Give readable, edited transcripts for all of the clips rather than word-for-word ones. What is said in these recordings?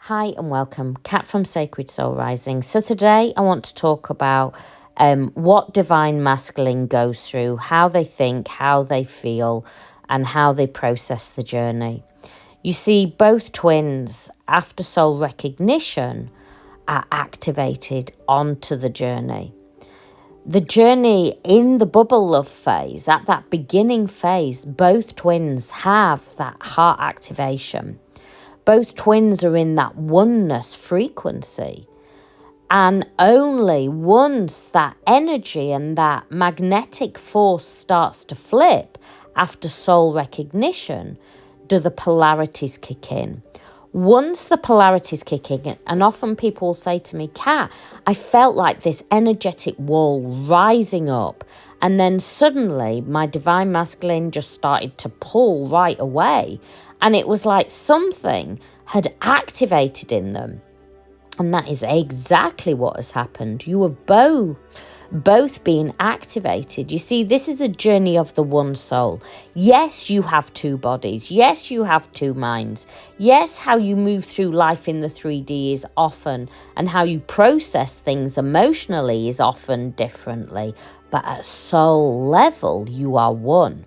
Hi and welcome, Kat from Sacred Soul Rising. So today I want to talk about what Divine Masculine goes through, how they think, how they feel, and how they process the journey. You see, both twins, after soul recognition, are activated onto the journey. The journey in the bubble love phase, at that beginning phase, both twins have that heart activation. Both twins are in that oneness frequency. And only once that energy and that magnetic force starts to flip after soul recognition do the polarities kick in. Once the polarities kick in, and often people will say to me, Kat, I felt like this energetic wall rising up, and then suddenly my Divine Masculine just started to pull right away. And it was like something had activated in them. And that is exactly what has happened. You have both being activated. You see, this is a journey of the one soul. Yes, you have two bodies. Yes, you have two minds. Yes, how you move through life in the 3D is often, and how you process things emotionally is often differently. But at soul level, you are one.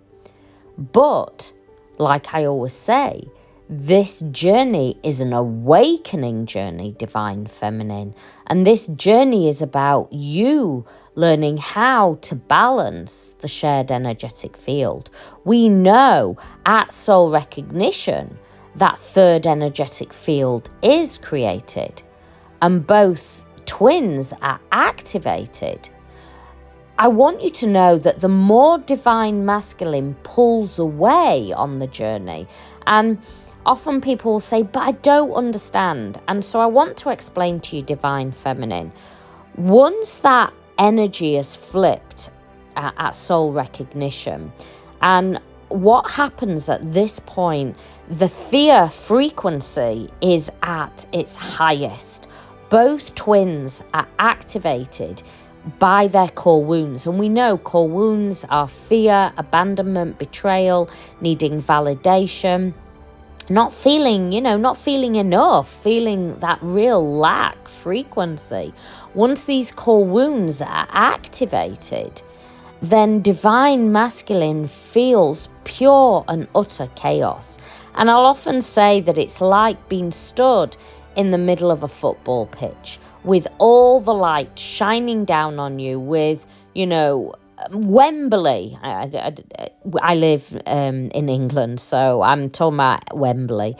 But, like I always say, this journey is an awakening journey, Divine Feminine. And this journey is about you learning how to balance the shared energetic field. We know at soul recognition that third energetic field is created and both twins are activated. I want you to know that the more Divine Masculine pulls away on the journey, and often people will say, but I don't understand. And so I want to explain to you, Divine Feminine, once that energy is flipped at soul recognition, and what happens at this point, the fear frequency is at its highest. Both twins are activated by their core wounds. And we know core wounds are fear, abandonment, betrayal, needing validation, not feeling enough, feeling that real lack frequency. Once these core wounds are activated, then Divine Masculine feels pure and utter chaos. And I'll often say that it's like being stood in the middle of a football pitch with all the light shining down on you, with, Wembley. I live in England, so I'm talking about Wembley.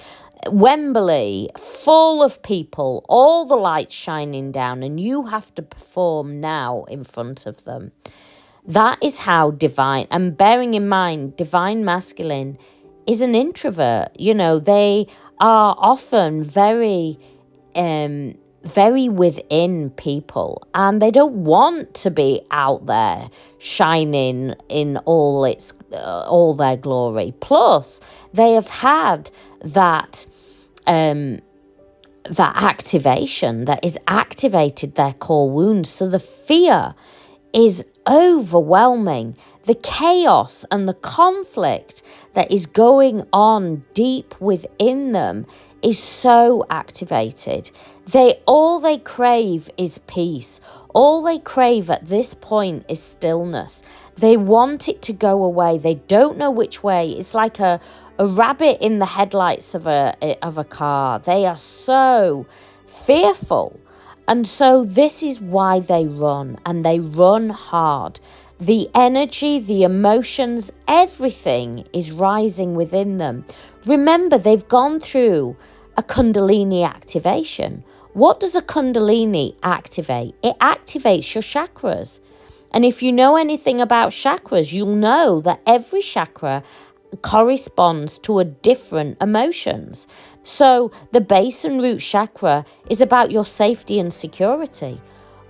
Wembley, full of people, all the light shining down, and you have to perform now in front of them. That is how divine, and bearing in mind, Divine Masculine is an introvert. They are often very within people, and they don't want to be out there shining in all their glory. Plus, they have had that activation that is activated their core wounds. So the fear is overwhelming. The chaos and the conflict that is going on deep within them is so activated. All they crave is peace. All they crave at this point is stillness. They want it to go away. They don't know which way. It's like a rabbit in the headlights of a car. They are so fearful. And so this is why they run, and they run hard. The energy, the emotions, everything is rising within them. Remember, they've gone through a Kundalini activation. What does a Kundalini activate? It activates your chakras. And if you know anything about chakras, you'll know that every chakra corresponds to a different emotions. So the base and root chakra is about your safety and security.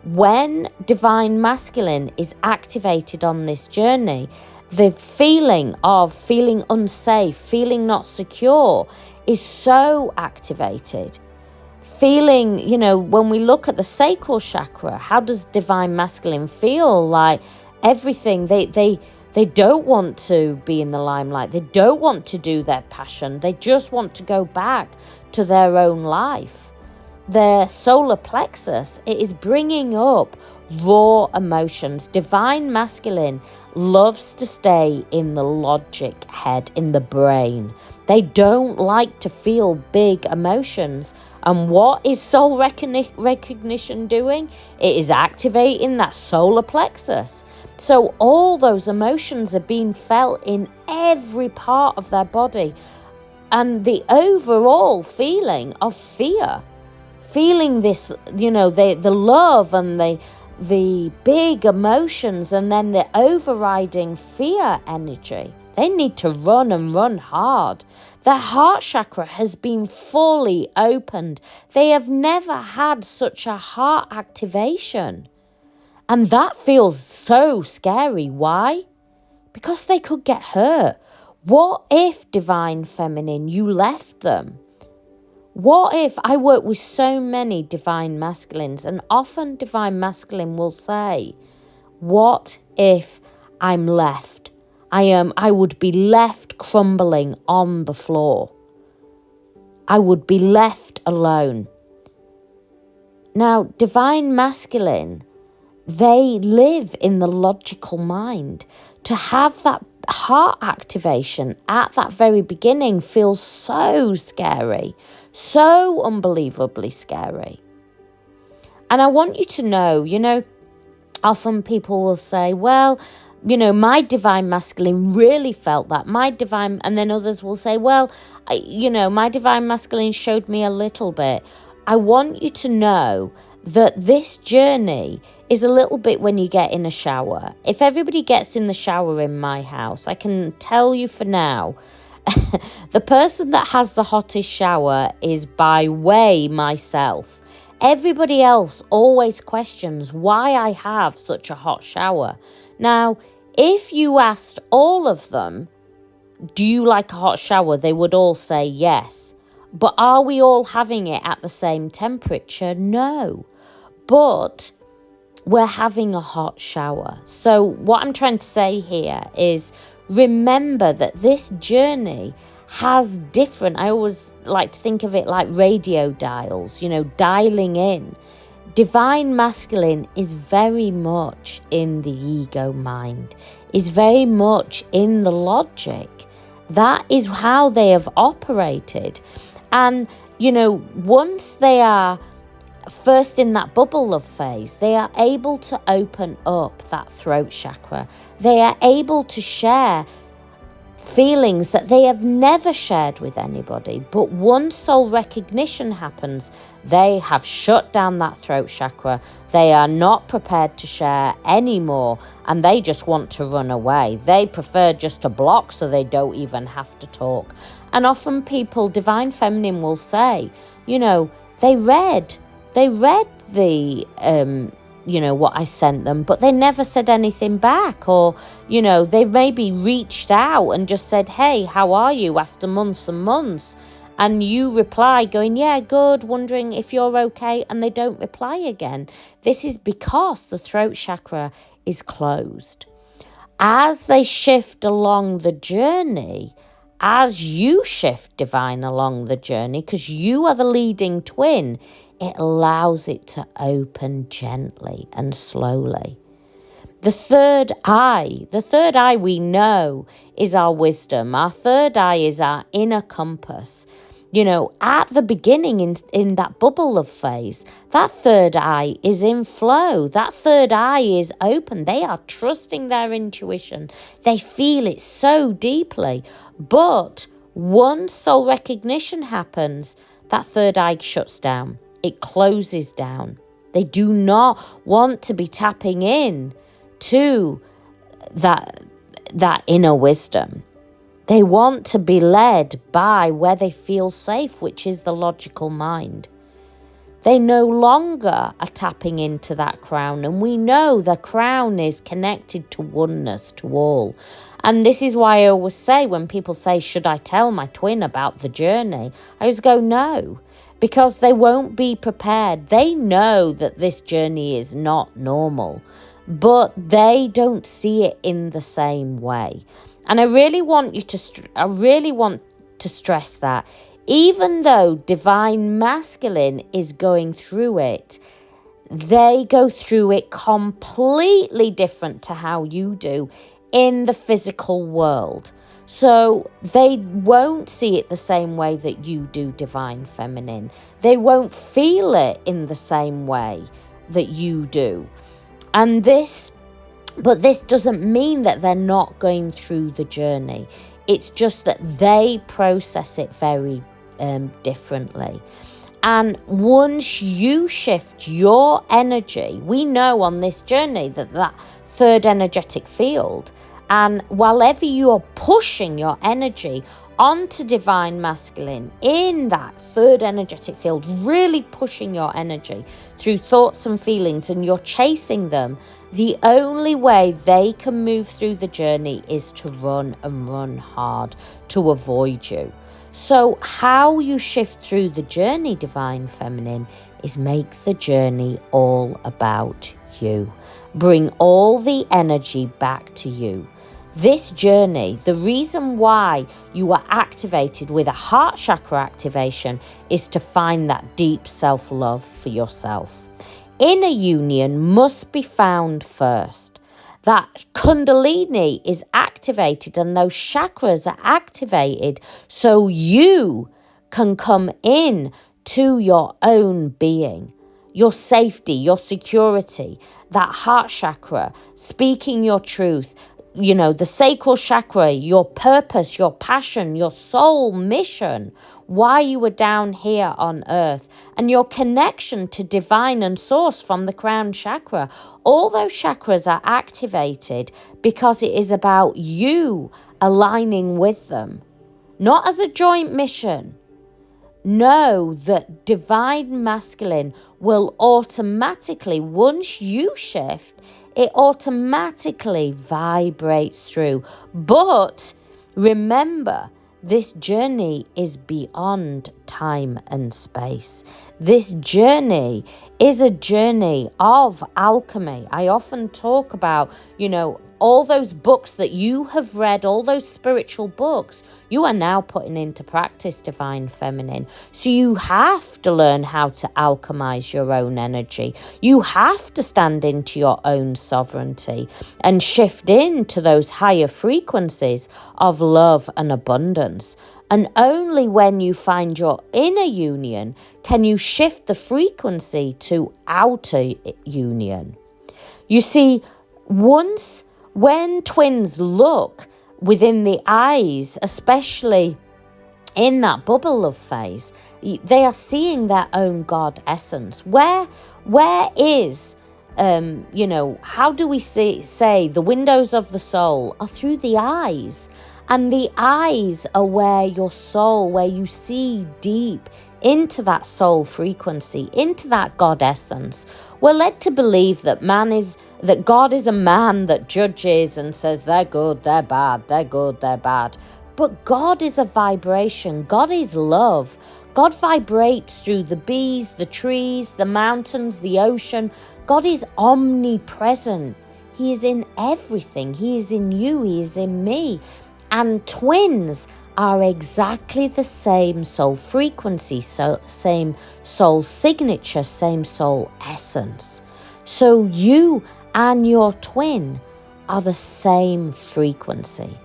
When Divine Masculine is activated on this journey, the feeling of feeling unsafe, feeling not secure is so activated. Feeling, when we look at the sacral chakra, how does Divine Masculine feel? Like everything, they don't want to be in the limelight. They don't want to do their passion. They just want to go back to their own life. their solar plexus, it is bringing up raw emotions. Divine masculine loves to stay in the logic head, in the brain. They don't like to feel big emotions. And what is soul recognition doing? It is activating that solar plexus. So all those emotions are being felt in every part of their body. And the overall feeling of fear, feeling this, the love and the big emotions, and then the overriding fear energy. They need to run and run hard. Their heart chakra has been fully opened. They have never had such a heart activation. And that feels so scary. Why? Because they could get hurt. What if, divine feminine, you left them? What if, I work with so many divine masculines, and often divine masculine will say, what if I'm left? I would be left crumbling on the floor. I would be left alone. Now, divine masculine, they live in the logical mind. To have that heart activation at that very beginning feels so scary, so unbelievably scary. And I want you to know, often people will say, well, my divine masculine really felt that. And then others will say, well, my divine masculine showed me a little bit. I want you to know that this journey is a little bit when you get in a shower. If everybody gets in the shower in my house, I can tell you for now, the person that has the hottest shower is by way myself. Everybody else always questions why I have such a hot shower. Now, if you asked all of them, do you like a hot shower? They would all say yes. But are we all having it at the same temperature? No. But we're having a hot shower. So what I'm trying to say here is remember that this journey has different, I always like to think of it like radio dials, dialing in. Divine masculine is very much in the ego mind, is very much in the logic. That is how they have operated. And, once they are first in that bubble of phase, they are able to open up that throat chakra. They are able to share feelings that they have never shared with anybody. But once soul recognition happens, they have shut down that throat chakra. They are not prepared to share anymore, and they just want to run away. They prefer just to block so they don't even have to talk. And often people, divine feminine, will say, they read the what I sent them, but they never said anything back. Or, they've maybe reached out and just said, hey, how are you, after months and months? And you reply going, yeah, good, wondering if you're okay, and they don't reply again. This is because the throat chakra is closed. As they shift along the journey, as you shift, divine, along the journey, because you are the leading twin, it allows it to open gently and slowly. The third eye we know is our wisdom. Our third eye is our inner compass. At the beginning in that bubble of phase, that third eye is in flow. That third eye is open. They are trusting their intuition. They feel it so deeply. But once soul recognition happens, that third eye shuts down. It closes down. They do not want to be tapping in to that inner wisdom. They want to be led by where they feel safe, which is the logical mind. They no longer are tapping into that crown, and we know the crown is connected to oneness, to all. And this is why I always say, when people say, should I tell my twin about the journey? I always go, no, because they won't be prepared. They know that this journey is not normal, but they don't see it in the same way. And I really want to stress that even though divine masculine is going through it, they go through it completely different to how you do in the physical world. So they won't see it the same way that you do, divine feminine. They won't feel it in the same way that you do. But this doesn't mean that they're not going through the journey. It's just that they process it very differently. And once you shift your energy, we know on this journey that third energetic field, and wherever you're pushing your energy onto divine masculine in that third energetic field, really pushing your energy through thoughts and feelings, and you're chasing them, the only way they can move through the journey is to run and run hard to avoid you. So how you shift through the journey, divine feminine, is make the journey all about you. Bring all the energy back to you. This journey, the reason why you are activated with a heart chakra activation is to find that deep self-love for yourself. Inner union must be found first. That Kundalini is activated and those chakras are activated so you can come in to your own being, your safety, your security, that heart chakra, speaking your truth, the sacral chakra, your purpose, your passion, your soul mission, why you were down here on earth, and your connection to divine and source from the crown chakra. All those chakras are activated because it is about you aligning with them, not as a joint mission. Know that divine masculine will automatically, once you shift, it automatically vibrates through. But remember, this journey is beyond time and space. This journey is a journey of alchemy. I often talk about, all those books that you have read, all those spiritual books, you are now putting into practice, divine feminine. So you have to learn how to alchemize your own energy. You have to stand into your own sovereignty and shift into those higher frequencies of love and abundance. And only when you find your inner union can you shift the frequency to outer union. You see, when twins look within the eyes, especially in that bubble love phase, they are seeing their own God essence. Where is, how do we say the windows of the soul are through the eyes? And the eyes are where your soul, where you see deep into that soul frequency, into that God essence. We're led to believe that God is a man that judges and says they're good, they're bad, they're good, they're bad. But God is a vibration. God is love. God vibrates through the bees, the trees, the mountains, the ocean. God is omnipresent. He is in everything. He is in you. He is in me. And twins are exactly the same soul frequency, same soul signature, same soul essence. So you and your twin are the same frequency.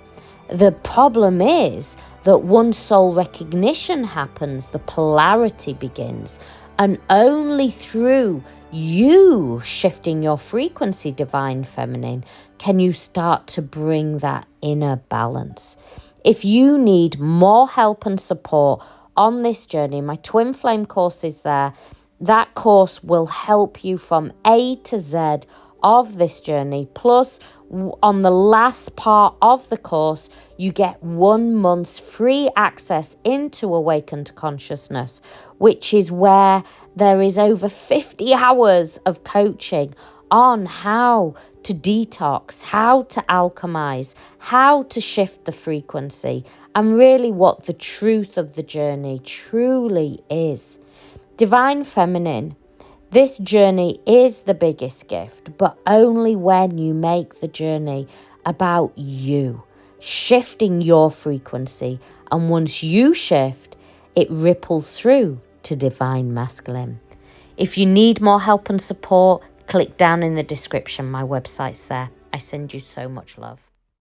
The problem is that once soul recognition happens, the polarity begins. And only through you shifting your frequency, divine feminine, can you start to bring that inner balance. If you need more help and support on this journey, my Twin Flame course is there. That course will help you from A to Z of this journey. Plus, on the last part of the course, you get 1 month's free access into Awakened Consciousness, which is where there is over 50 hours of coaching on how to detox, how to alchemize, how to shift the frequency, and really what the truth of the journey truly is. Divine Feminine, this journey is the biggest gift, but only when you make the journey about you, shifting your frequency. And once you shift, it ripples through to Divine Masculine. If you need more help and support, click down in the description. My website's there. I send you so much love.